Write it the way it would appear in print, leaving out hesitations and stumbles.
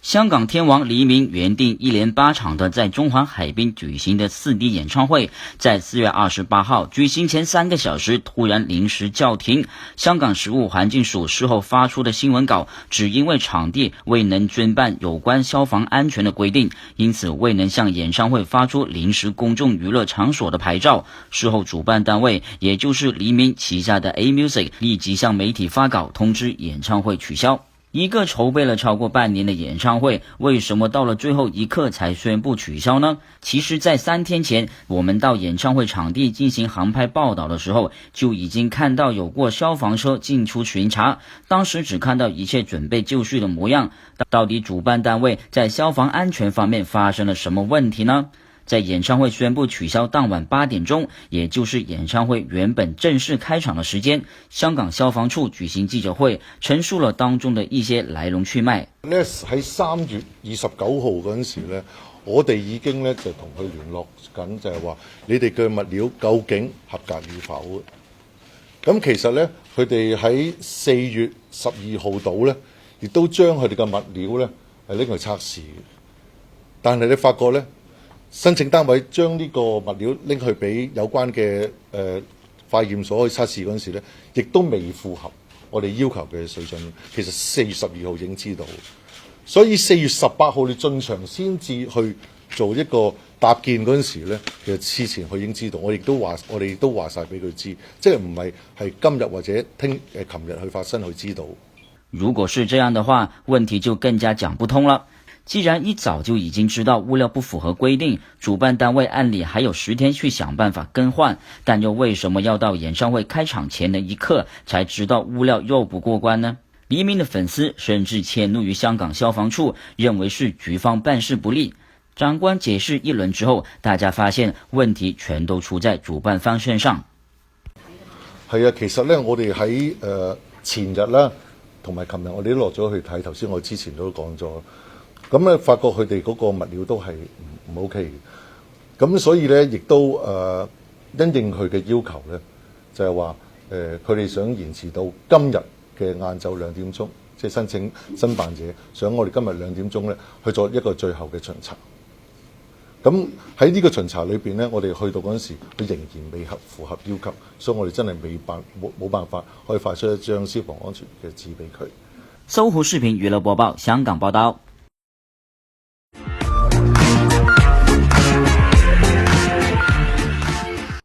香港天王黎明原定1连8场的在中环海滨举行的4D 演唱会，在4月28号举行前3个小时突然临时叫停。香港食物环境署事后发出的新闻稿，只因为场地未能遵办有关消防安全的规定，因此未能向演唱会发出临时公众娱乐场所的牌照。事后主办单位，也就是黎明旗下的 A-Music 立即向媒体发稿通知演唱会取消。一个筹备了超过半年的演唱会，为什么到了最后一刻才宣布取消呢？其实在3天前，我们到演唱会场地进行航拍报道的时候，就已经看到有过消防车进出巡查，当时只看到一切准备就绪的模样。到底主办单位在消防安全方面发生了什么问题呢？在演唱会宣布取消当晚8点鐘，也就是演唱會原本正式開場的時間，香港消防處舉行記者會，陳述了當中的一些來龍去脈。喺3月29號嗰陣時咧，我哋已經咧就同佢聯絡緊，就係話你哋嘅物料究竟合格與否。咁其實咧，佢哋喺4月12號度咧，亦都將佢哋嘅物料咧係拎去測試嘅，但係你發覺咧，申請單位將呢個物料拎去俾有關嘅化驗所去測試嗰陣時咧，亦都未符合我哋要求嘅水準。其實4月12號已經知道，所以4月18號你進場先至去做一個搭建嗰陣時咧，其實事前佢已經知道，我哋亦都話晒俾佢知，即係唔係今日或者琴日去發生佢知道。如果是這樣的話，問題就更加講不通了。既然一早就已經知道物料不符合規定，主辦單位按理還有10天去想辦法更換，但又為什麼要到演唱會開場前的一刻才知道物料又不過關呢？黎明的粉絲甚至遷怒於香港消防處，認為是局方辦事不力。長官解釋一輪之後，大家發現問題全都出在主辦方身上。係啊，其實呢，我哋喺前日啦，同埋琴日我哋都落咗去睇，頭先我之前都講咗。咁咧，發覺佢哋嗰個物料都係唔 OK 嘅，咁所以咧，亦都因應佢嘅要求咧，就係話佢哋想延遲到今日嘅晏晝2點鐘，即係申請申辦者想我哋今日2點鐘咧去做一個最後嘅巡查。咁喺呢個巡查裏邊咧，我哋去到嗰陣時，佢仍然未符合要求，所以我哋真係冇辦法可以發出一張消防安全嘅紙俾佢。搜狐視頻娛樂播報，香港報道。